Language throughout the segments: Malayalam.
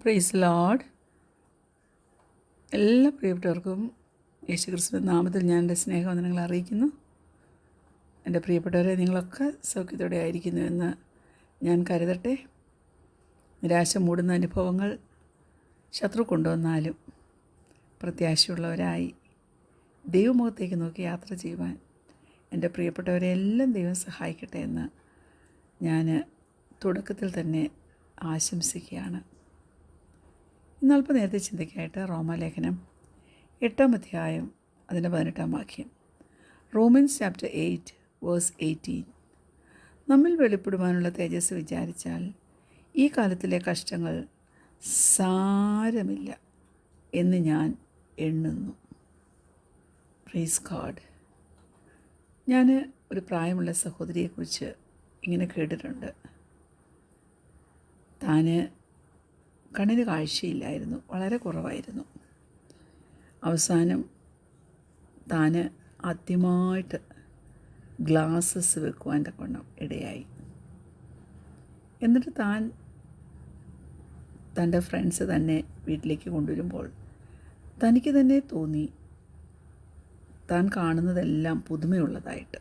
Praise Lord. എല്ലാ പ്രിയപ്പെട്ടവർക്കും യേശുക്രിസ്തുവിന്റെ നാമത്തിൽ ഞാൻ എൻ്റെ സ്നേഹവന്ദനങ്ങൾ അറിയിക്കുന്നു. എൻ്റെ പ്രിയപ്പെട്ടവരെ, നിങ്ങളൊക്കെ സൗഖ്യത്തോടെ ആയിരിക്കുന്നുവെന്ന് ഞാൻ കരുതട്ടെ. നിരാശ മൂടുന്ന അനുഭവങ്ങൾ ശത്രു കൊണ്ടുവന്നാലും പ്രത്യാശയുള്ളവരായി ദൈവമുഖത്തേക്ക് നോക്കി യാത്ര ചെയ്യുവാൻ എൻ്റെ പ്രിയപ്പെട്ടവരെ എല്ലാം ദൈവം സഹായിക്കട്ടെ എന്ന് ഞാൻ തുടക്കത്തിൽ തന്നെ ആശംസിക്കുകയാണ്. ഇന്നൽപ്പം നേരത്തെ ചിന്തയ്ക്കായിട്ട് റോമാലേഖനം 8-ാം അധ്യായം അതിൻ്റെ 18-ാം വാക്യം. Romans chapter 8 verse 18. നമ്മിൽ വെളിപ്പെടുവാനുള്ള തേജസ് വിചാരിച്ചാൽ ഈ കാലത്തിലെ കഷ്ടങ്ങൾ സാരമില്ല എന്ന് ഞാൻ എണ്ണുന്നു. Praise God. ഞാൻ ഒരു പ്രായമുള്ള സഹോദരിയെക്കുറിച്ച് ഇങ്ങനെ കേട്ടിട്ടുണ്ട്. താന് കണ്ണിന് കാഴ്ചയില്ലായിരുന്നു, വളരെ കുറവായിരുന്നു. അവസാനം താന് ആദ്യമായിട്ട് ഗ്ലാസസ് വെക്കുവാൻ തക്കവണ്ണം ഇടയായി. എന്നിട്ട് തൻ്റെ ഫ്രണ്ട്സ് തന്നെ വീട്ടിലേക്ക് കൊണ്ടുവരുമ്പോൾ തനിക്ക് തന്നെ തോന്നി താൻ കാണുന്നതെല്ലാം പുതുമയുള്ളതായിട്ട്.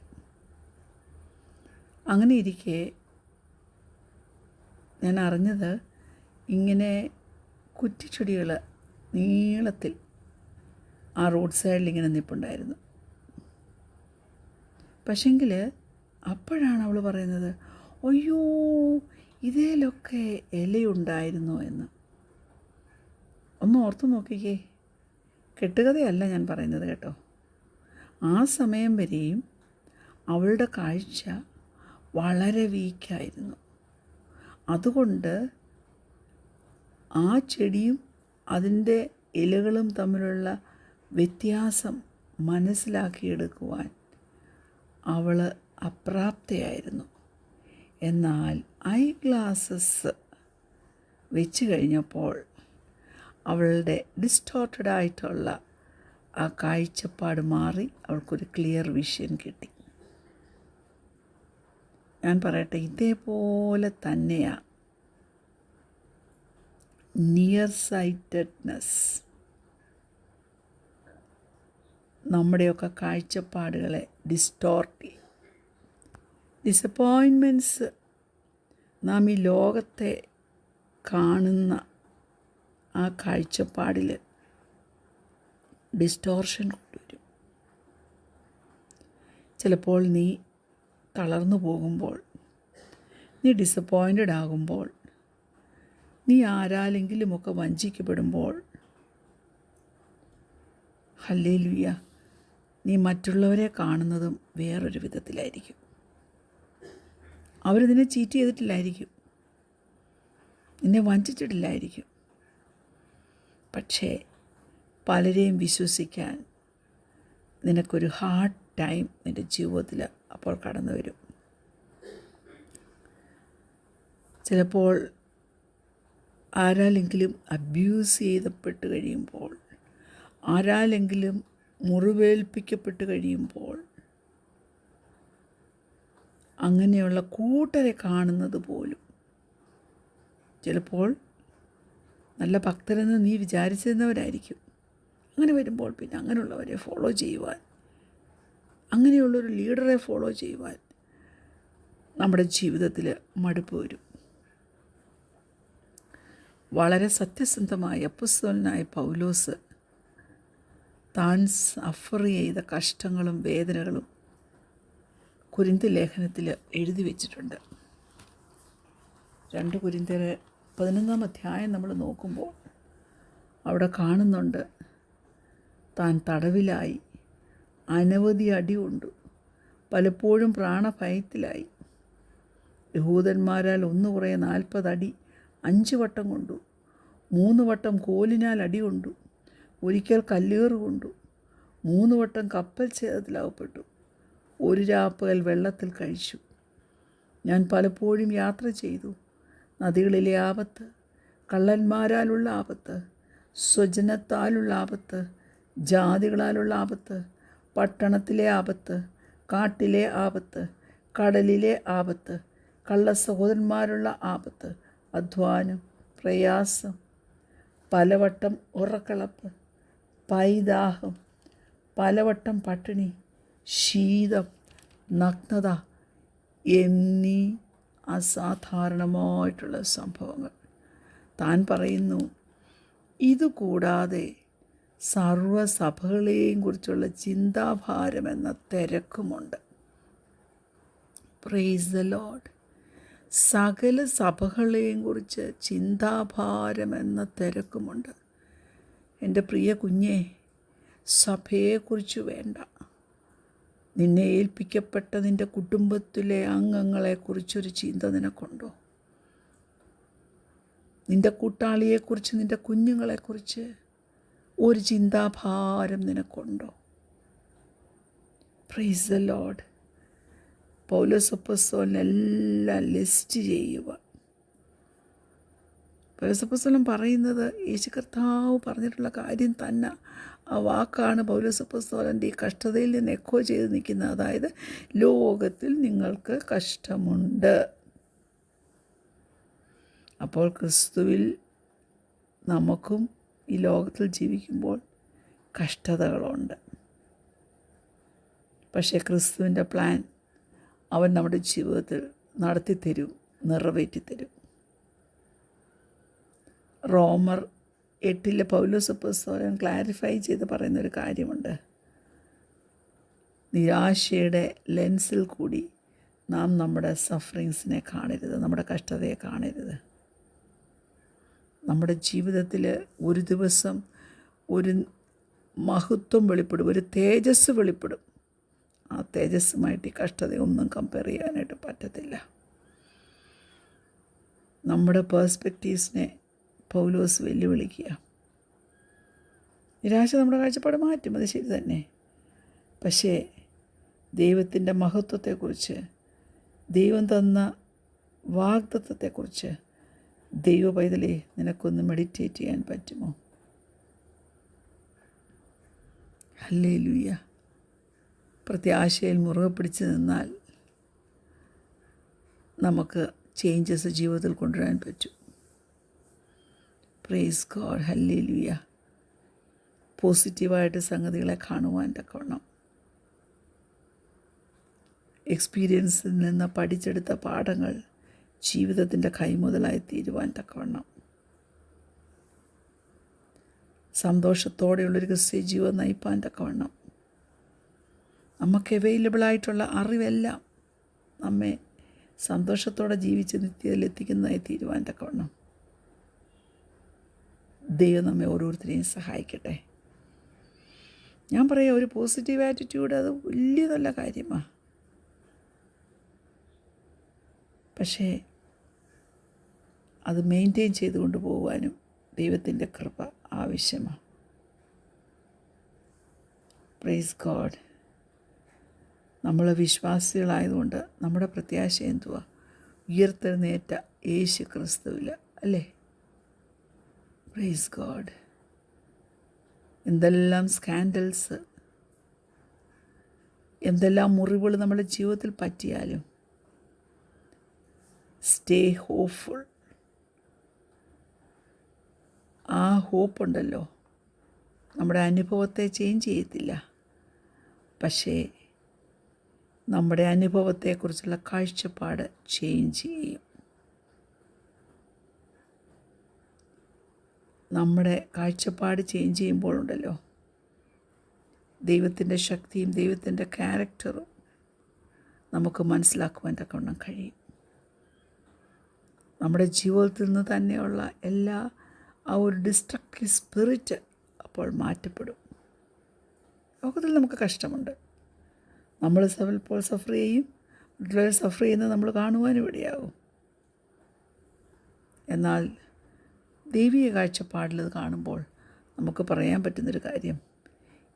അങ്ങനെ ഇരിക്കെ ഞാൻ അറിഞ്ഞത് ഇങ്ങനെ കുറ്റിച്ചെടികൾ നീളത്തിൽ ആ റോഡ് സൈഡിൽ ഇങ്ങനെ നിൽപ്പുണ്ടായിരുന്നു. പക്ഷെങ്കിൽ അപ്പോഴാണ് അവൾ പറയുന്നത്, അയ്യോ ഇതിലൊക്കെ ഇലയുണ്ടായിരുന്നു എന്ന്. ഒന്ന് ഓർത്തു നോക്കിക്കേ. കെട്ടുകഥയല്ല ഞാൻ പറയുന്നത് കേട്ടോ. ആ സമയം വരെയും അവളുടെ കാഴ്ച വളരെ വീക്കായിരുന്നു. അതുകൊണ്ട് ആ ചെടിയും അതിൻ്റെ ഇലകളും തമ്മിലുള്ള വ്യത്യാസം മനസ്സിലാക്കിയെടുക്കുവാൻ അവൾ അപ്രാപ്തയായിരുന്നു. എന്നാൽ ഐ ഗ്ലാസസ് വെച്ച് കഴിഞ്ഞപ്പോൾ അവളുടെ ഡിസ്റ്റോർട്ടഡായിട്ടുള്ള ആ കാഴ്ചപ്പാട് മാറി അവൾക്കൊരു ക്ലിയർ വിഷൻ കിട്ടി. ഞാൻ പറയട്ടെ, ഇതേപോലെ തന്നെയാണ് നിയർ സൈറ്റഡ്നെസ് നമ്മുടെയൊക്കെ കാഴ്ചപ്പാടുകളെ ഡിസ്റ്റോർട്ട് ചെയ്യും. ഡിസപ്പോയിൻമെൻറ്റ്സ് നാം ഈ ലോകത്തെ കാണുന്ന ആ കാഴ്ചപ്പാടിൽ ഡിസ്റ്റോർഷൻ കൊണ്ടുവരും. ചിലപ്പോൾ നീ തളർന്നു പോകുമ്പോൾ, നീ ഡിസപ്പോയിൻറ്റഡ് ആകുമ്പോൾ, നീ ആരാലെങ്കിലുമൊക്കെ വഞ്ചിക്കപ്പെടുമ്പോൾ, ഹല്ലേലൂയ, നീ മറ്റുള്ളവരെ കാണുന്നതും വേറൊരു വിധത്തിലായിരിക്കും. അവരിതിനെ ചീറ്റ് ചെയ്തിട്ടില്ലായിരിക്കും, നിന്നെ വഞ്ചിച്ചിട്ടില്ലായിരിക്കും. പക്ഷേ പലരെയും വിശ്വസിക്കാൻ നിനക്കൊരു ഹാർഡ് ടൈം നിൻ്റെ ജീവിതത്തിൽ അപ്പോൾ കടന്നു വരും. ചിലപ്പോൾ ആരാലെങ്കിലും അബ്യൂസ് ചെയ്തപ്പെട്ട് കഴിയുമ്പോൾ, ആരാലെങ്കിലും മുറിവേൽപ്പിക്കപ്പെട്ട് കഴിയുമ്പോൾ, അങ്ങനെയുള്ള കൂട്ടരെ കാണുന്നത് പോലും ചിലപ്പോൾ നല്ല ഭക്തരെന്ന് നീ വിചാരിച്ചിരുന്നവരായിരിക്കും. അങ്ങനെ വരുമ്പോൾ പിന്നെ അങ്ങനെയുള്ളവരെ ഫോളോ ചെയ്യുവാൻ, അങ്ങനെയുള്ളൊരു ലീഡറെ ഫോളോ ചെയ്യുവാൻ നമ്മുടെ ജീവിതത്തിൽ മടുപ്പ് വരും. വളരെ സത്യസന്ധമായ അപ്പോസ്തലനായ പൗലോസ് താൻ സഫർ ചെയ്ത കഷ്ടങ്ങളും വേദനകളും കൊരിന്ത്യർ ലേഖനത്തിൽ എഴുതി വച്ചിട്ടുണ്ട്. 2 കൊരിന്ത്യർ 11-ാം അധ്യായം നമ്മൾ നോക്കുമ്പോൾ അവിടെ കാണുന്നുണ്ട്, താൻ തടവിലായി, അനവധി അടി കൊണ്ടു, പലപ്പോഴും പ്രാണഭയത്തിലായി. യഹൂദന്മാരാൽ 1 കുറേ 40 അടി 5 വട്ടം കൊണ്ടു, 3 വട്ടം കോലിനാൽ അടി കൊണ്ടു, ഒരിക്കൽ കല്ലേറ് കൊണ്ടു, 3 വട്ടം കപ്പൽ ഛേദത്തിലകപ്പെട്ടു, 1 രാപ്പകൽ വെള്ളത്തിൽ കഴിച്ചു. ഞാൻ പലപ്പോഴും യാത്ര ചെയ്തു, നദികളിലെ ആപത്ത്, കള്ളന്മാരാലുള്ള ആപത്ത്, സ്വജനത്താലുള്ള ആപത്ത്, ജാതികളാലുള്ള ആപത്ത്, പട്ടണത്തിലെ ആപത്ത്, കാട്ടിലെ ആപത്ത്, കടലിലെ ആപത്ത്, കള്ള സഹോദരന്മാരുള്ള ആപത്ത്, അധ്വാനം, പ്രയാസം, പലവട്ടം ഉറക്കളപ്പ്, പൈദാഹം, പലവട്ടം പട്ടിണി, ശീതം, നഗ്നത എന്നീ അസാധാരണമായിട്ടുള്ള സംഭവങ്ങൾ. താൻ പറയുന്നു, ഇതുകൂടാതെ സർവ്വസഭകളെയും കുറിച്ചുള്ള ചിന്താഭാരം എന്ന തിരക്കുമുണ്ട്. Price the Lord. സകല സഭകളെയും കുറിച്ച് ചിന്താഭാരം എന്ന തിരക്കുമുണ്ട്. എൻ്റെ പ്രിയ കുഞ്ഞെ, സഭയെക്കുറിച്ച് വേണ്ട, നിന്നെ ഏൽപ്പിക്കപ്പെട്ട നിൻ്റെ കുടുംബത്തിലെ അംഗങ്ങളെക്കുറിച്ചൊരു ചിന്ത നിനക്കുണ്ടോ? നിൻ്റെ കൂട്ടാളിയെക്കുറിച്ച്, നിൻ്റെ കുഞ്ഞുങ്ങളെക്കുറിച്ച് ഒരു ചിന്താഭാരം നിനക്കുണ്ടോ? Praise the lord. പൗലോസ് അപ്പോസ്തലൻ എല്ലാം ലിസ്റ്റ് ചെയ്യുക. പൗലോസ് അപ്പോസ്തലൻ പറയുന്നത് യേശു കർത്താവ് പറഞ്ഞിട്ടുള്ള കാര്യം തന്നെ. ആ വാക്കാണ് പൗലോസ് അപ്പോസ്തലൻ്റെ ഈ കഷ്ടതയിൽ നിന്ന് എക്കോ ചെയ്ത് നിൽക്കുന്നത്. അതായത്, ലോകത്തിൽ നിങ്ങൾക്ക് കഷ്ടമുണ്ട്. അപ്പോൾ ക്രിസ്തുവിൽ നമുക്കും ഈ ലോകത്തിൽ ജീവിക്കുമ്പോൾ കഷ്ടതകളുണ്ട്. പക്ഷേ ക്രിസ്തുവിൻ്റെ പ്ലാൻ അവൻ നമ്മുടെ ജീവിതത്തിൽ നടത്തിത്തരും, നിറവേറ്റിത്തരും. റോമർ 8 പൗലോസ് അപ്പോസ്തലൻ ക്ലാരിഫൈ ചെയ്ത് പറയുന്നൊരു കാര്യമുണ്ട്. നിരാശയുടെ ലെൻസിൽ കൂടി നാം നമ്മുടെ സഫറിങ്സിനെ കാണരുത്, നമ്മുടെ കഷ്ടതയെ കാണരുത്. നമ്മുടെ ജീവിതത്തിൽ ഒരു ദിവസം ഒരു മഹത്വം വെളിപ്പെടും, ഒരു തേജസ് വെളിപ്പെടും. ആ തേജസ്സുമായിട്ട് ഈ കഷ്ടതയൊന്നും കമ്പയർ ചെയ്യാനായിട്ട് പറ്റത്തില്ല. നമ്മുടെ പേഴ്സ്പെക്റ്റീവ്സിനെ പൗലോസ് വെല്ലുവിളിക്കുക. നിരാശ നമ്മുടെ കാഴ്ചപ്പാട് മാറ്റും, അത് ശരി തന്നെ. പക്ഷേ ദൈവത്തിൻ്റെ മഹത്വത്തെക്കുറിച്ച്, ദൈവം തന്ന വാഗ്ദത്തത്തെക്കുറിച്ച് ദൈവ പൈതലേ നിനക്കൊന്ന് മെഡിറ്റേറ്റ് ചെയ്യാൻ പറ്റുമോ? ഹല്ലേലൂയ. പ്രത്യാശയിൽ മുറുകെ പിടിച്ച് നിന്നാൽ നമുക്ക് ചേഞ്ചസ് ജീവിതത്തിൽ കൊണ്ടുവരാൻ പറ്റും. Praise God. ഹല്ലേലൂയ. പോസിറ്റീവായിട്ട് സംഗതികളെ കാണുവാൻ തക്കവണ്ണം, എക്സ്പീരിയൻസിൽ നിന്ന് പഠിച്ചെടുത്ത പാഠങ്ങൾ ജീവിതത്തിൻ്റെ കൈമുതലായി തീരുവാൻ തക്കവണ്ണം, സന്തോഷത്തോടെയുള്ളൊരു ക്രിസ്തീയ ജീവിതം നയിപ്പാൻ തക്കവണ്ണം, നമുക്ക് അവൈലബിളായിട്ടുള്ള അറിവെല്ലാം നമ്മെ സന്തോഷത്തോടെ ജീവിച്ച് നിത്യതയിലെത്തിക്കുന്നതായി തീരുവാൻ തക്കവണ്ണം ദൈവം നമ്മെ ഓരോരുത്തരെയും സഹായിക്കട്ടെ. ഞാൻ പറയാം, ഒരു പോസിറ്റീവ് ആറ്റിറ്റ്യൂഡ് അത് വലിയ നല്ല കാര്യമാണ്. പക്ഷേ അത് മെയിൻറ്റെയിൻ ചെയ്തുകൊണ്ട് പോകുവാനും ദൈവത്തിൻ്റെ കൃപ ആവശ്യമാണ്. Praise God. നമ്മൾ വിശ്വാസികളായതുകൊണ്ട് നമ്മുടെ പ്രത്യാശ എന്തുവാ? ഉയർത്തെഴുന്നേറ്റ യേശു ക്രിസ്തുവിൽ, അല്ലേ? Praise God. എന്തെല്ലാം സ്കാൻഡൽസ്, എന്തെല്ലാം മുറിവുകൾ നമ്മുടെ ജീവിതത്തിൽ പറ്റിയാലും സ്റ്റേ ഹോപ്പ്ഫുൾ. ആ ഹോപ്പുണ്ടല്ലോ, നമ്മുടെ അനുഭവത്തെ ചേഞ്ച് ചെയ്യത്തില്ല, പക്ഷേ നമ്മുടെ അനുഭവത്തെക്കുറിച്ചുള്ള കാഴ്ചപ്പാട് ചേഞ്ച് ചെയ്യും. നമ്മുടെ കാഴ്ചപ്പാട് ചേഞ്ച് ചെയ്യുമ്പോഴുണ്ടല്ലോ, ദൈവത്തിൻ്റെ ശക്തിയും ദൈവത്തിൻ്റെ ക്യാരക്ടറും നമുക്ക് മനസ്സിലാക്കുവാൻ തക്കവണ്ണം കഴിയും. നമ്മുടെ ജീവിതത്തിൽ നിന്ന് തന്നെയുള്ള എല്ലാ ആ ഒരു ഡിസ്ട്രക്റ്റീവ് സ്പിരിറ്റ് അപ്പോൾ മാറ്റപ്പെടും. ലോകത്തിൽ നമുക്ക് കഷ്ടമുണ്ട്, നമ്മൾ ഇപ്പോൾ സഫർ ചെയ്യും, മറ്റുള്ളവർ സഫർ ചെയ്യുന്നത് നമ്മൾ കാണുവാനും ഇടയാകും. എന്നാൽ ദൈവിക കാഴ്ചപ്പാടിൽ കാണുമ്പോൾ നമുക്ക് പറയാൻ പറ്റുന്നൊരു കാര്യം,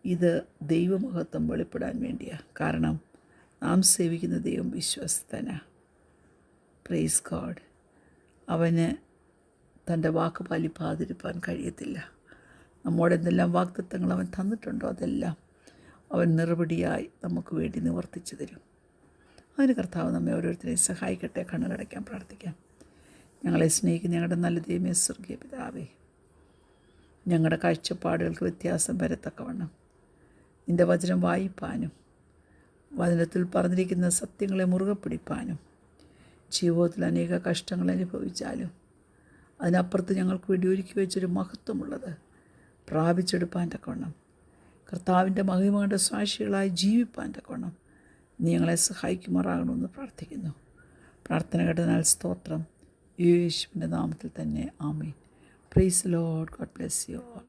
ഇത് ദൈവമഹത്വം വെളിപ്പെടാൻ വേണ്ടിയാണ്. കാരണം നാം സേവിക്കുന്ന ദൈവം വിശ്വസ്തനാണ്. Praise God. അവന് തൻ്റെ വാക്ക് പാലിപ്പാതിരിപ്പാൻ കഴിയത്തില്ല. നമ്മോട് എന്തെല്ലാം വാഗ്ദത്തങ്ങൾ അവൻ തന്നിട്ടുണ്ടോ അതെല്ലാം അവൻ നിറപടിയായി നമുക്ക് വേണ്ടി നിവർത്തിച്ചു തരും. അതിന് കർത്താവ് നമ്മെ ഓരോരുത്തരെയും സഹായിക്കട്ടെ. കണ്ണുകടയ്ക്കാൻ പ്രാർത്ഥിക്കാം. ഞങ്ങളെ സ്നേഹിക്കുന്ന ഞങ്ങളുടെ നല്ല ദൈവമേ, സ്വർഗീയ പിതാവേ, ഞങ്ങളുടെ കാഴ്ചപ്പാടുകൾക്ക് വ്യത്യാസം വരത്തക്കവണ്ണം നിൻ്റെ വചനം വായിപ്പാനും വചനത്തിൽ പറഞ്ഞിരിക്കുന്ന സത്യങ്ങളെ മുറുകെ പിടിപ്പാനും ജീവിതത്തിൽ അനേക കഷ്ടങ്ങൾ അനുഭവിച്ചാലും അതിനപ്പുറത്ത് ഞങ്ങൾക്ക് വേണ്ടി ഒരുക്കി വെച്ചൊരു മഹത്വമുള്ളത് പ്രാപിച്ചെടുപ്പാൻ തക്കവണ്ണം കർത്താവിൻ്റെ മഹിമയുടെ സാക്ഷികളായി ജീവിപ്പാൻ തക്കവണ്ണം നീ ഞങ്ങളെ സഹായിക്കുമാറാകണമെന്ന് പ്രാർത്ഥിക്കുന്നു. പ്രാർത്ഥന കേട്ടതിനാൽ സ്തോത്രം. യേശുവിൻ്റെ നാമത്തിൽ തന്നെ ആമേൻ. Praise the lord. God bless you all.